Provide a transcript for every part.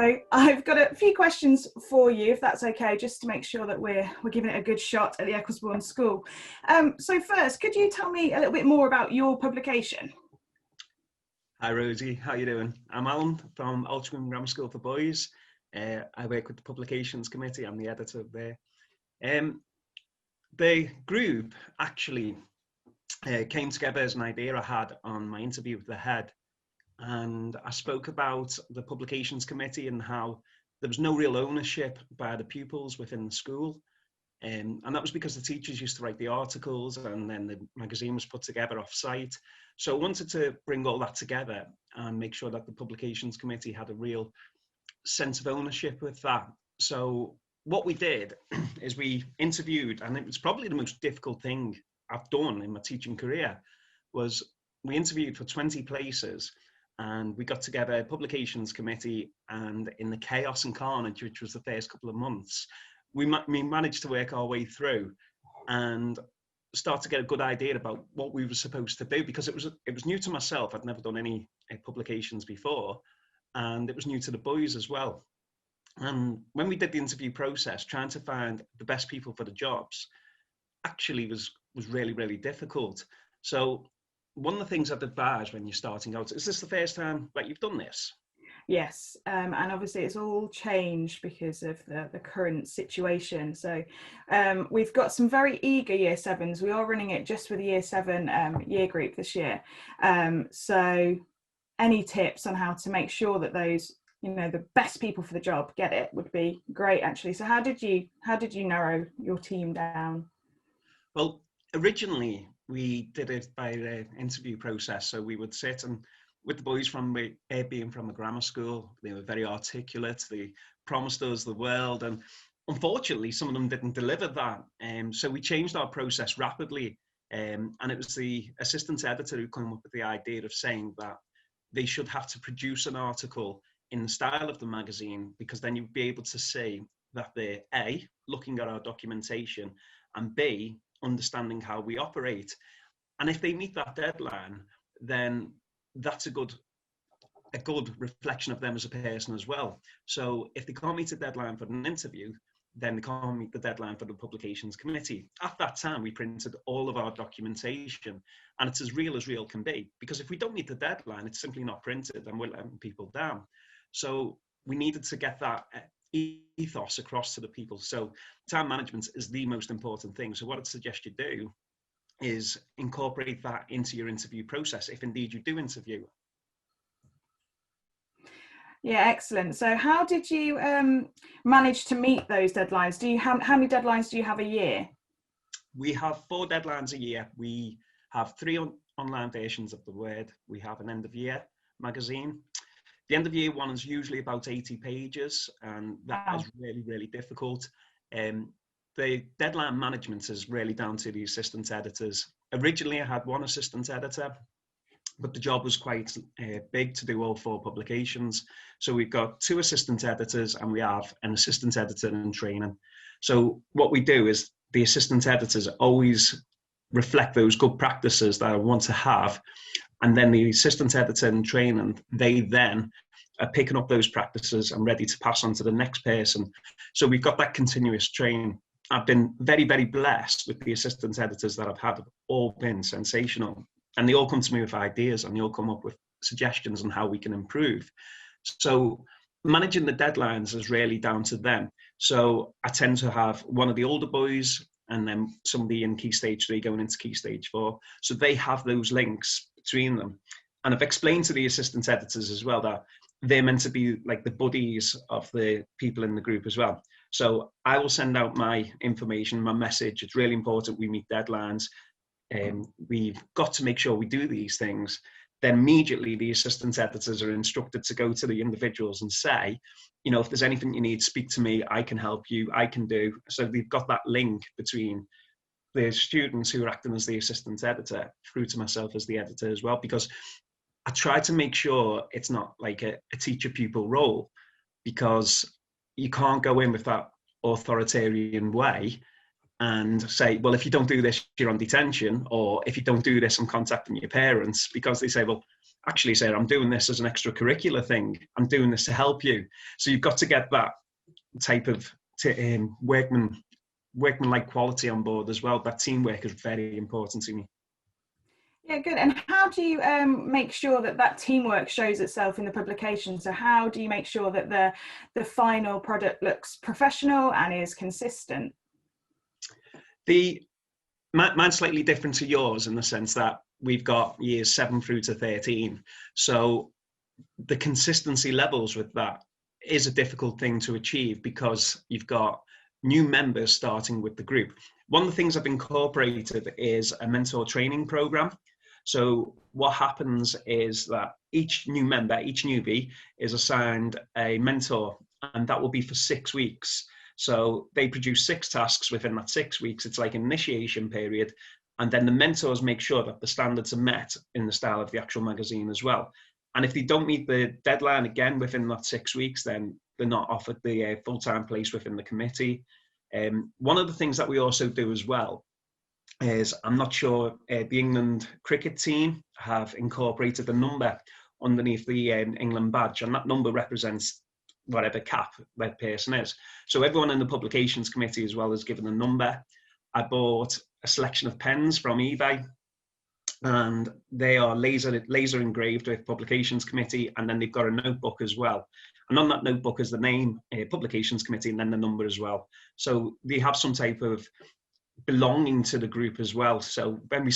So I've got a few questions for you, if that's okay, just to make sure that we're giving it a good shot at the Ecclesbourne School. So first, could you tell me a little bit more about your publication? Hi Rosie, how you doing? I'm Alan from Altrincham Grammar School for Boys. I work with the Publications Committee. I'm the editor there. The group actually came together as an idea I had on my interview with the head. And I spoke about the Publications Committee and how there was no real ownership by the pupils within the school. And that was because the teachers used to write the articles and then the magazine was put together off-site. So I wanted to bring all that together and make sure that the Publications Committee had a real sense of ownership with that. So what we did is we interviewed, and it was probably the most difficult thing I've done in my teaching career, was we interviewed for 20 places. And we got together a Publications Committee, and in the chaos and carnage, which was the first couple of months, we managed to work our way through and start to get a good idea about what we were supposed to do, because it was new to myself. I'd never done any publications before, and it was new to the boys as well. And when we did the interview process, trying to find the best people for the jobs actually was really, really difficult. So one of the things I'd advise when you're starting out, is this the first time that you've done this? Yes, and obviously it's all changed because of the current situation. So we've got some very eager year sevens. We are running it just with the year 7 year group this year. So any tips on how to make sure that those, the best people for the job get it would be great, actually. So how did you narrow your team down? Well, originally we did it by the interview process. So we would sit and with the boys being from a grammar school, they were very articulate. They promised us the world, and unfortunately, some of them didn't deliver that. So we changed our process rapidly, and it was the assistant editor who came up with the idea of saying that they should have to produce an article in the style of the magazine, because then you'd be able to see that they're A, looking at our documentation, and B, understanding how we operate. And if they meet that deadline, then that's a good reflection of them as a person as well. So if they can't meet a deadline for an interview, then they can't meet the deadline for the Publications Committee. At that time, we printed all of our documentation, and it's as real can be, because if we don't meet the deadline, it's simply not printed and we're letting people down. So we needed to get that ethos across to the people. So time management is the most important thing. So what I'd suggest you do is incorporate that into your interview process, if indeed you do interview. Yeah, excellent. So how did you manage to meet those deadlines? How many deadlines do you have a year? We have 4 deadlines a year. We have 3 online versions of the Word. We have an end of year magazine. The end of year one is usually about 80 pages, and that is really, really difficult. The deadline management is really down to the assistant editors. Originally, I had 1 assistant editor, but the job was quite big to do all 4 publications. So we've got 2 assistant editors, and we have an assistant editor in training. So what we do is the assistant editors always reflect those good practices that I want to have. And then the assistant editor in training, they then are picking up those practices and ready to pass on to the next person. So we've got that continuous training. I've been very, very blessed with the assistant editors that I've had. Have all been sensational. And they all come to me with ideas, and they all come up with suggestions on how we can improve. So managing the deadlines is really down to them. So I tend to have one of the older boys and then somebody in Key Stage 3 going into Key Stage 4. So they have those links between them. And I've explained to the assistant editors as well that they're meant to be like the buddies of the people in the group as well. So I will send out my information, my message. It's really important we meet deadlines. We've got to make sure we do these things. Then immediately the assistant editors are instructed to go to the individuals and say, if there's anything you need, speak to me, I can help you, I can do. So we've got that link between the students who are acting as the assistant editor through to myself as the editor as well, because I try to make sure it's not like a teacher-pupil role, because you can't go in with that authoritarian way and say, well, if you don't do this, you're on detention, or if you don't do this, I'm contacting your parents, because they say, well, actually say, I'm doing this as an extracurricular thing. I'm doing this to help you. So you've got to get that type of workman-like quality on board as well. That teamwork is very important to me. Yeah, good. And how do you make sure that that teamwork shows itself in the publication? So how do you make sure that the final product looks professional and is consistent? Mine's slightly different to yours in the sense that we've got years 7 through to 13. So the consistency levels with that is a difficult thing to achieve because you've got new members starting with the group. One of the things I've incorporated is a mentor training program. So what happens is that each new member, each newbie, is assigned a mentor, and that will be for 6 weeks. So they produce 6 tasks within that 6 weeks. It's like an initiation period. And then the mentors make sure that the standards are met in the style of the actual magazine as well. And if they don't meet the deadline again within that 6 weeks, then they're not offered the full-time place within the committee. One of the things that we also do as well is, I'm not sure, the England cricket team have incorporated a number underneath the England badge, and that number represents whatever cap that person is. So everyone in the publications committee as well is given a number. I bought a selection of pens from eBay, and they are laser engraved with publications committee, and then they've got a notebook as well. And on that notebook is the name, publications committee, and then the number as well. So they have some type of belonging to the group as well. So when we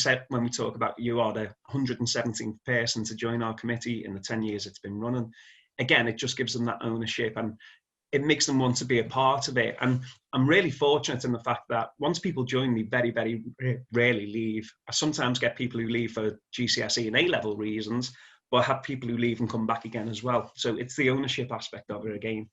talk about you are the 117th person to join our committee in the 10 years it's been running, again, it just gives them that ownership and it makes them want to be a part of it. And I'm really fortunate in the fact that once people join me, very, very rarely leave. I sometimes get people who leave for GCSE and A-level reasons, but I have people who leave and come back again as well. So it's the ownership aspect of it again.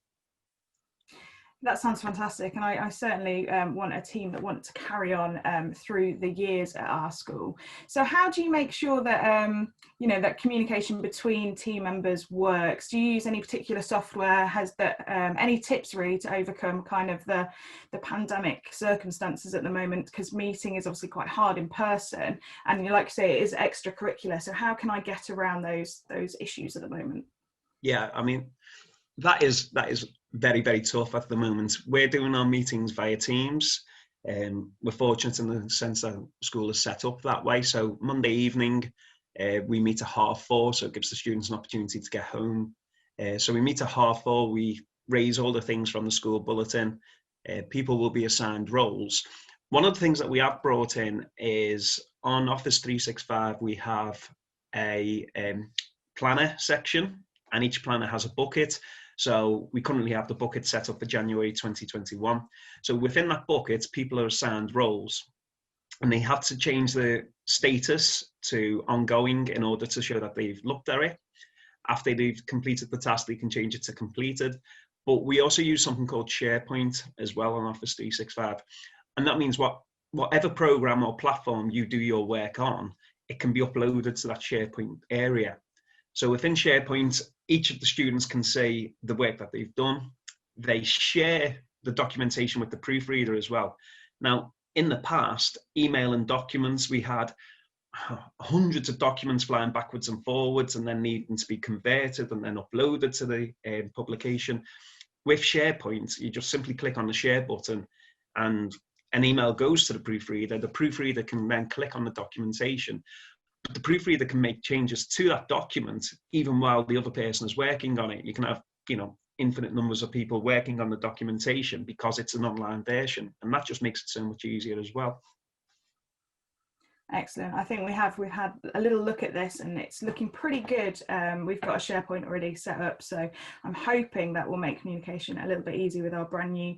That sounds fantastic, and I certainly want a team that want to carry on through the years at our school. So how do you make sure that you know, that communication between team members works? Do you use any particular software? Has that any tips really to overcome kind of the pandemic circumstances at the moment, because meeting is obviously quite hard in person, and like you say, it is extracurricular. So how can I get around those issues at the moment? Yeah, I mean, that is very, very tough at the moment. We're doing our meetings via Teams. We're fortunate in the sense that school is set up that way. So Monday evening, we meet at 4:30, so it gives the students an opportunity to get home. So we meet at 4:30, we raise all the things from the school bulletin. People will be assigned roles. One of the things that we have brought in is on Office 365, we have a planner section, and each planner has a bucket. So we currently have the bucket set up for January 2021. So within that bucket, people are assigned roles, and they have to change the status to ongoing in order to show that they've looked at it. After they've completed the task, they can change it to completed. But we also use something called SharePoint as well on Office 365. And that means whatever program or platform you do your work on, it can be uploaded to that SharePoint area. So within SharePoint, each of the students can see the work that they've done. They share the documentation with the proofreader as well. Now, in the past, emailing documents, we had hundreds of documents flying backwards and forwards and then needing to be converted and then uploaded to the publication. With SharePoint, you just simply click on the share button and an email goes to the proofreader. The proofreader can then click on the documentation. The proofreader can make changes to that document even while the other person is working on it. You can have, infinite numbers of people working on the documentation because it's an online version, and that just makes it so much easier as well. Excellent. I think we've had a little look at this and it's looking pretty good. We've got a SharePoint already set up, so I'm hoping that will make communication a little bit easier with our brand new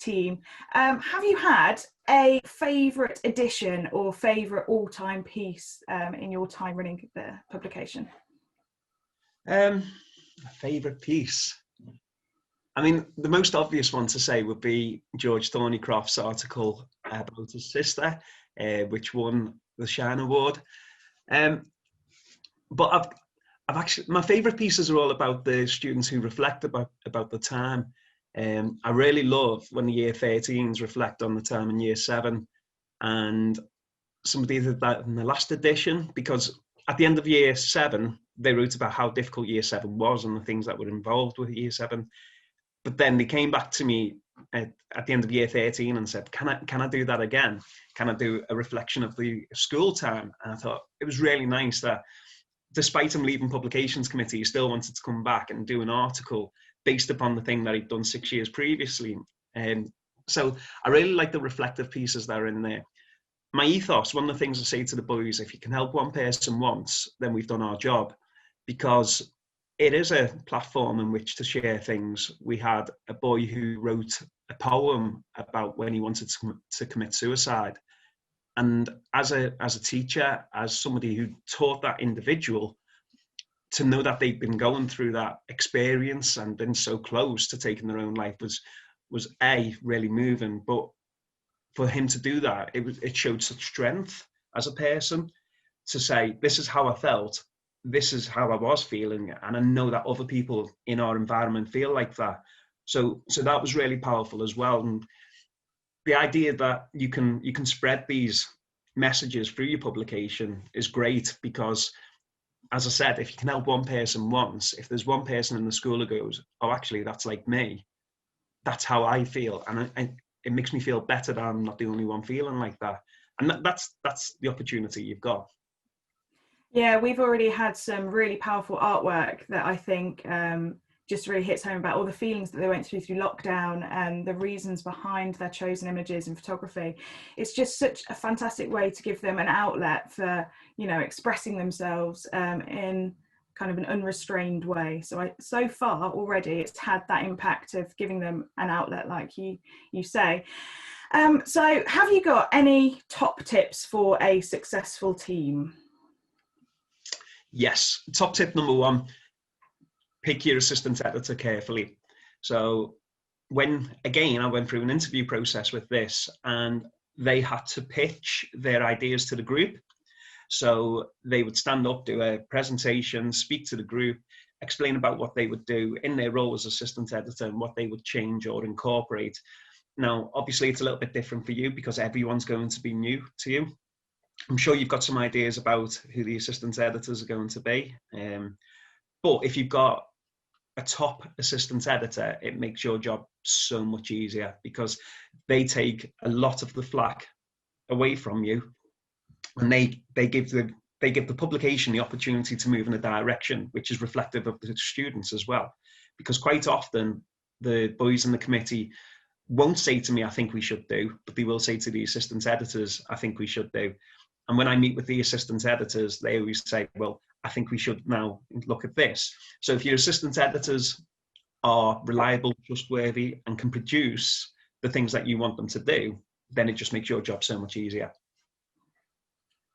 team. Have you had a favourite edition or favourite all-time piece in your time running the publication? A favourite piece. I mean, the most obvious one to say would be George Thornycroft's article about his sister, which won the Shine Award. But I've actually, my favourite pieces are all about the students who reflect about the time. I really love when the year 13s reflect on the time in year 7, and somebody did that in the last edition, because at the end of year 7, they wrote about how difficult year 7 was and the things that were involved with year 7. But then they came back to me at the end of year 13 and said, can I do that again? Can I do a reflection of the school time? And I thought it was really nice that despite him leaving publications committee, he still wanted to come back and do an article based upon the thing that he'd done 6 years previously. So I really like the reflective pieces that are in there. My ethos, one of the things I say to the boys, if you can help one person once, then we've done our job, because it is a platform in which to share things. We had a boy who wrote a poem about when he wanted to commit suicide. And as a teacher, as somebody who taught that individual, to know that they've been going through that experience and been so close to taking their own life was really moving. But for him to do that, it showed such strength as a person to say, this is how I felt, this is how I was feeling, and I know that other people in our environment feel like that. So that was really powerful as well. And the idea that you can spread these messages through your publication is great, because, as I said, if you can help one person once, if there's one person in the school who goes, oh, actually, that's like me, that's how I feel, and it makes me feel better that I'm not the only one feeling like that. And that's the opportunity you've got. Yeah, we've already had some really powerful artwork that I think just really hits home about all the feelings that they went through lockdown and the reasons behind their chosen images in photography. It's just such a fantastic way to give them an outlet for, expressing themselves in kind of an unrestrained way. So far already it's had that impact of giving them an outlet, like you say. So have you got any top tips for a successful team? Yes, top tip number 1, pick your assistant editor carefully. So I went through an interview process with this, and they had to pitch their ideas to the group. So they would stand up, do a presentation, speak to the group, explain about what they would do in their role as assistant editor and what they would change or incorporate. Now, obviously, it's a little bit different for you because everyone's going to be new to you. I'm sure you've got some ideas about who the assistant editors are going to be. But if you've got a top assistant editor, it makes your job so much easier, because they take a lot of the flack away from you, and they give the publication the opportunity to move in a direction which is reflective of the students as well. Because quite often the boys in the committee won't say to me, I think we should do, but they will say to the assistant editors, I think we should do. And when I meet with the assistant editors, they always say, well, I think we should now look at this. So if your assistant editors are reliable, trustworthy, and can produce the things that you want them to do, then it just makes your job so much easier.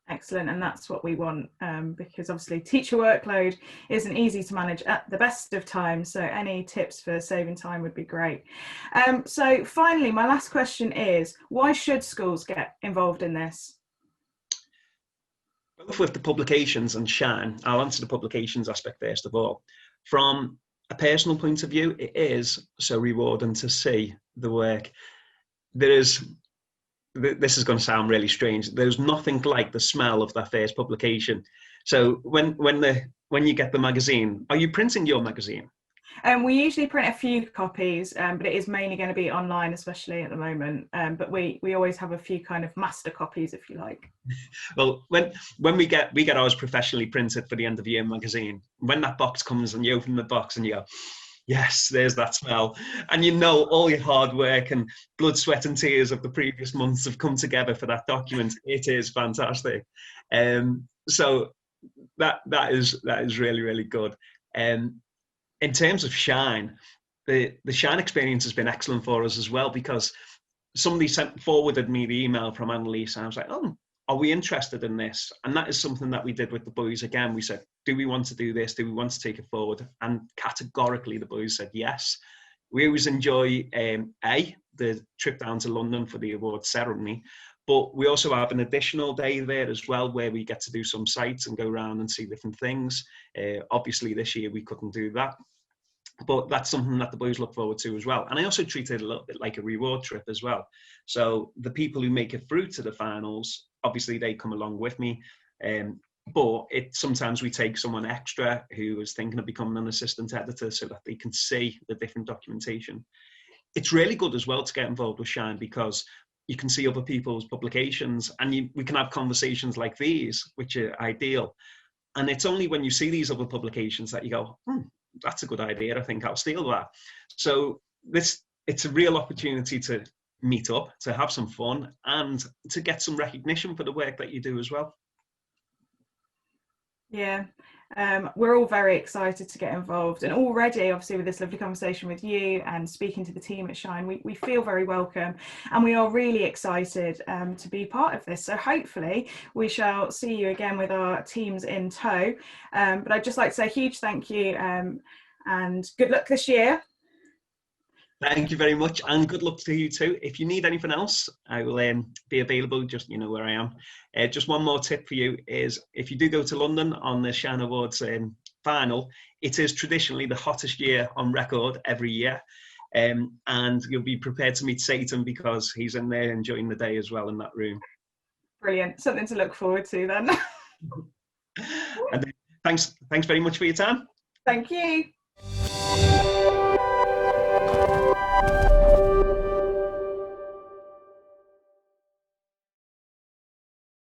Excellent, and that's what we want, because obviously teacher workload isn't easy to manage at the best of times, so any tips for saving time would be great. So finally, my last question is, why should schools get involved in this? Both with the publications and Shine, I'll answer the publications aspect first of all. From a personal point of view, it is so rewarding to see the work. This is going to sound really strange. There's nothing like the smell of that first publication. So when you get the magazine, are you printing your magazine? We usually print a few copies, but it is mainly going to be online, especially at the moment. But we always have a few kind of master copies, if you like. Well, when we get ours professionally printed for the end of year magazine, when that box comes and you open the box and you go, yes, there's that smell. And you know all your hard work and blood, sweat and tears of the previous months have come together for that document. It is fantastic. So that is really, really good. In terms of Shine, the Shine experience has been excellent for us as well, because somebody forwarded me the email from Annalise, and I was like, oh, are we interested in this? And that is something that we did with the boys again. We said, do we want to do this? Do we want to take it forward? And categorically, the boys said yes. We always enjoy the trip down to London for the awards ceremony, but we also have an additional day there as well, where we get to do some sites and go around and see different things. Obviously, this year we couldn't do that, but that's something that the boys look forward to as well. And I also treat it a little bit like a reward trip as well. So the people who make it through to the finals, obviously they come along with me. but sometimes we take someone extra who is thinking of becoming an assistant editor so that they can see the different documentation. It's really good as well to get involved with Shine, because you can see other people's publications, and we can have conversations like these, which are ideal. And it's only when you see these other publications that you go, that's a good idea, I think I'll steal that. So it's a real opportunity to meet up, to have some fun, and to get some recognition for the work that you do as well. Yeah, we're all very excited to get involved, and already obviously with this lovely conversation with you and speaking to the team at Shine, we feel very welcome, and we are really excited to be part of this. So hopefully we shall see you again with our teams in tow, but I'd just like to say a huge thank you, and good luck this year. Thank you very much, and good luck to you too. If you need anything else, I will be available. Just, you know where I am. Just one more tip for you is, if you do go to London on the Shine Awards final, it is traditionally the hottest year on record every year. And you'll be prepared to meet Satan, because he's in there enjoying the day as well in that room. Brilliant. Something to look forward to then. And thanks very much for your time. Thank you.